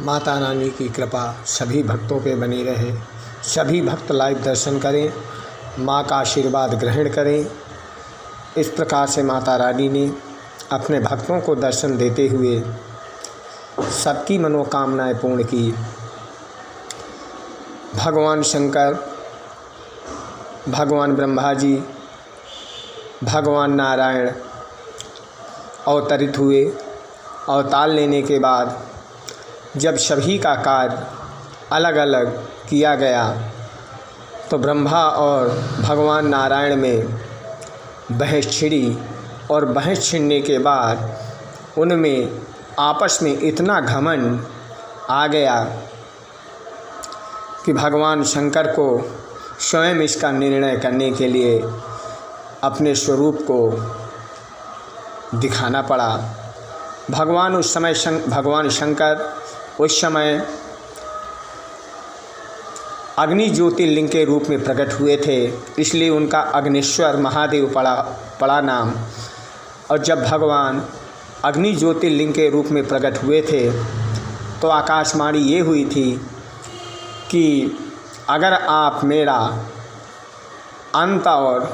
माता रानी की कृपा सभी भक्तों पे बनी रहे। सभी भक्त लाइव दर्शन करें, माँ का आशीर्वाद ग्रहण करें। इस प्रकार से माता रानी ने अपने भक्तों को दर्शन देते हुए सबकी मनोकामनाएं पूर्ण की। भगवान शंकर, भगवान ब्रह्मा जी, भगवान नारायण अवतरित हुए। अवतार लेने के बाद जब सभी का कार्य अलग अलग किया गया तो ब्रह्मा और भगवान नारायण में बहस छिड़ी और बहस छिड़ने के बाद उनमें आपस में इतना घमंड आ गया कि भगवान शंकर को स्वयं इसका निर्णय करने के लिए अपने स्वरूप को दिखाना पड़ा। भगवान शंकर उस समय अग्नि ज्योतिर्लिंग के रूप में प्रकट हुए थे, इसलिए उनका अग्निश्वर महादेव पड़ा नाम। और जब भगवान अग्नि ज्योतिर्लिंग के रूप में प्रकट हुए थे तो आकाशवाणी ये हुई थी कि अगर आप मेरा अंत और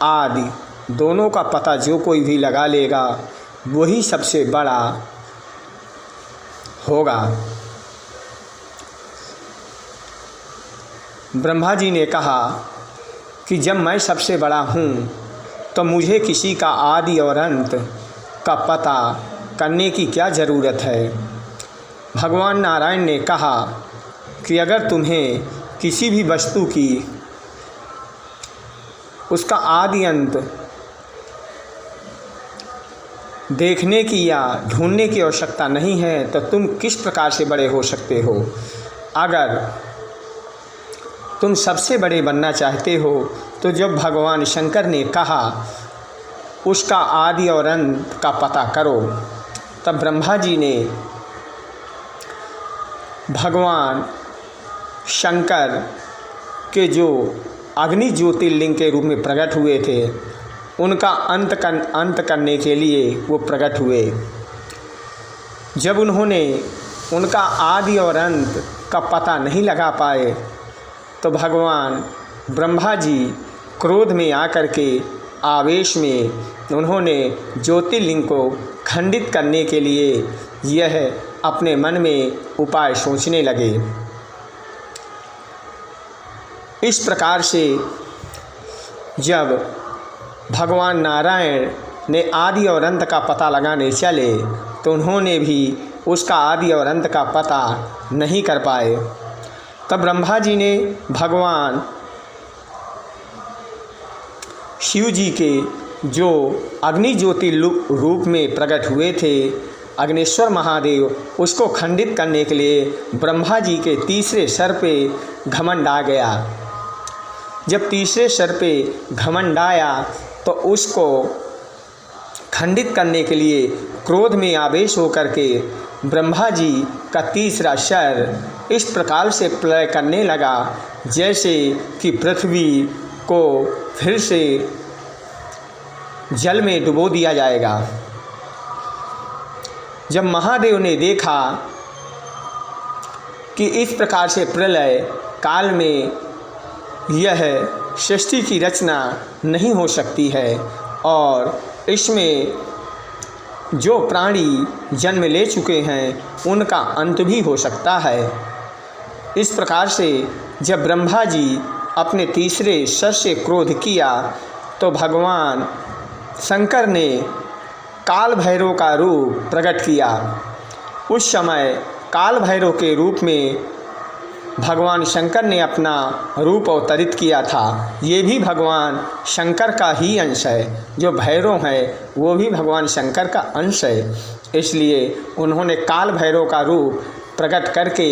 आदि दोनों का पता जो कोई भी लगा लेगा वही सबसे बड़ा होगा। ब्रह्मा जी ने कहा कि जब मैं सबसे बड़ा हूँ तो मुझे किसी का आदि और अंत का पता करने की क्या ज़रूरत है। भगवान नारायण ने कहा कि अगर तुम्हें किसी भी वस्तु की उसका आदि अंत देखने की या ढूंढने की आवश्यकता नहीं है तो तुम किस प्रकार से बड़े हो सकते हो। अगर तुम सबसे बड़े बनना चाहते हो तो जब भगवान शंकर ने कहा उसका आदि और अंत का पता करो, तब ब्रह्मा जी ने भगवान शंकर के जो अग्नि ज्योतिर्लिंग के रूप में प्रकट हुए थे उनका अंत करने के लिए वो प्रकट हुए। जब उन्होंने उनका आदि और अंत का पता नहीं लगा पाए तो भगवान ब्रह्मा जी क्रोध में आकर के आवेश में उन्होंने ज्योतिर्लिंग को खंडित करने के लिए यह अपने मन में उपाय सोचने लगे। इस प्रकार से जब भगवान नारायण ने आदि और अंत का पता लगाने चले तो उन्होंने भी उसका आदि और अंत का पता नहीं कर पाए। तब ब्रह्मा जी ने भगवान शिव जी के जो अग्नि ज्योति रूप में प्रकट हुए थे अग्निश्वर महादेव, उसको खंडित करने के लिए ब्रह्मा जी के तीसरे सर पे घमंड आ गया। जब तीसरे सर पे घमंड आया तो उसको खंडित करने के लिए क्रोध में आवेश होकर के ब्रह्मा जी का तीसरा सर इस प्रकार से प्रलय करने लगा जैसे कि पृथ्वी को फिर से जल में डुबो दिया जाएगा। जब महादेव ने देखा कि इस प्रकार से प्रलय काल में यह सृष्टि की रचना नहीं हो सकती है और इसमें जो प्राणी जन्म ले चुके हैं उनका अंत भी हो सकता है। इस प्रकार से जब ब्रह्मा जी अपने तीसरे सर से क्रोध किया तो भगवान शंकर ने काल भैरव का रूप प्रकट किया। उस समय काल भैरव के रूप में भगवान शंकर ने अपना रूप अवतरित किया था। ये भी भगवान शंकर का ही अंश है, जो भैरव है वो भी भगवान शंकर का अंश है। इसलिए उन्होंने काल भैरव का रूप प्रकट करके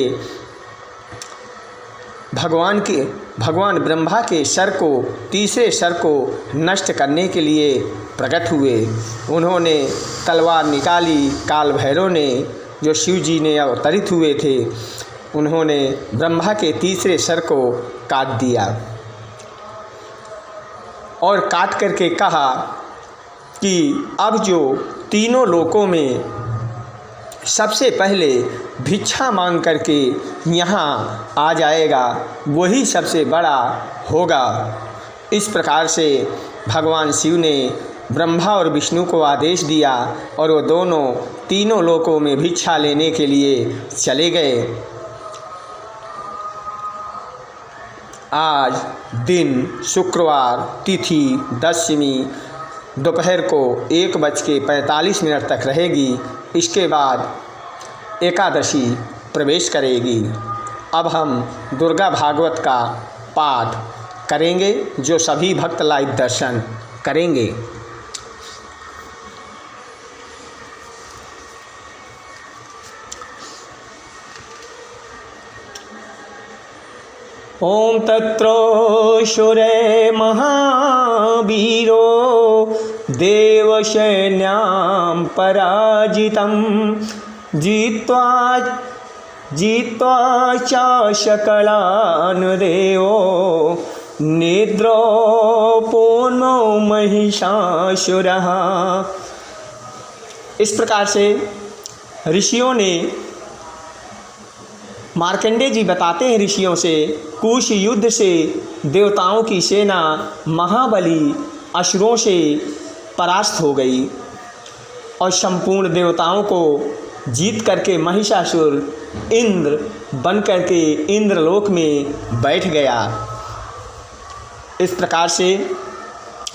भगवान ब्रह्मा के सर को, तीसरे सर को नष्ट करने के लिए प्रकट हुए। उन्होंने तलवार निकाली। काल भैरव ने, जो शिव जी ने अवतरित हुए थे, उन्होंने ब्रह्मा के तीसरे सर को काट दिया और काट करके कहा कि अब जो तीनों लोकों में सबसे पहले भिक्षा मांग करके यहाँ आ जाएगा वही सबसे बड़ा होगा। इस प्रकार से भगवान शिव ने ब्रह्मा और विष्णु को आदेश दिया और वो दोनों तीनों लोकों में भिक्षा लेने के लिए चले गए। आज दिन शुक्रवार, तिथि दशमी, दोपहर को 1:45 तक रहेगी। इसके बाद एकादशी प्रवेश करेगी। अब हम दुर्गा भागवत का पाठ करेंगे जो सभी भक्त लाइव दर्शन करेंगे। ओम तत्रोऽसुरे महावीरो देवसैन्यां पराजितं जित्वा च सकलान् देवो निद्रोपूर्णो महिषासुरः। इस प्रकार से ऋषियों ने, मार्कंडेय जी बताते हैं ऋषियों से, कुश युद्ध से देवताओं की सेना महाबली असुरों से परास्त हो गई और संपूर्ण देवताओं को जीत करके महिषासुर इंद्र बन करके इंद्रलोक में बैठ गया। इस प्रकार से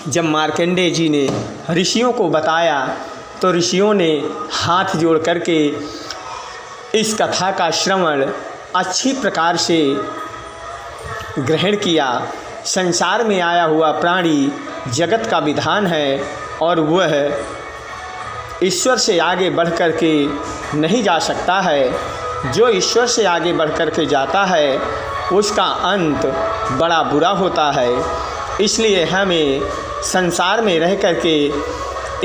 जब मार्कंडेय जी ने ऋषियों को बताया तो ऋषियों ने हाथ जोड़ करके इस कथा का श्रवण अच्छी प्रकार से ग्रहण किया। संसार में आया हुआ प्राणी जगत का विधान है और वह ईश्वर से आगे बढ़ कर के नहीं जा सकता है। जो ईश्वर से आगे बढ़ कर के जाता है उसका अंत बड़ा बुरा होता है। इसलिए हमें संसार में रह कर के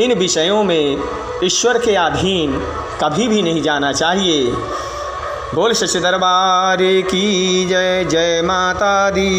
इन विषयों में ईश्वर के अधीन कभी भी नहीं जाना चाहिए। बोल सच्चे दरबार की जय। जय माता दी।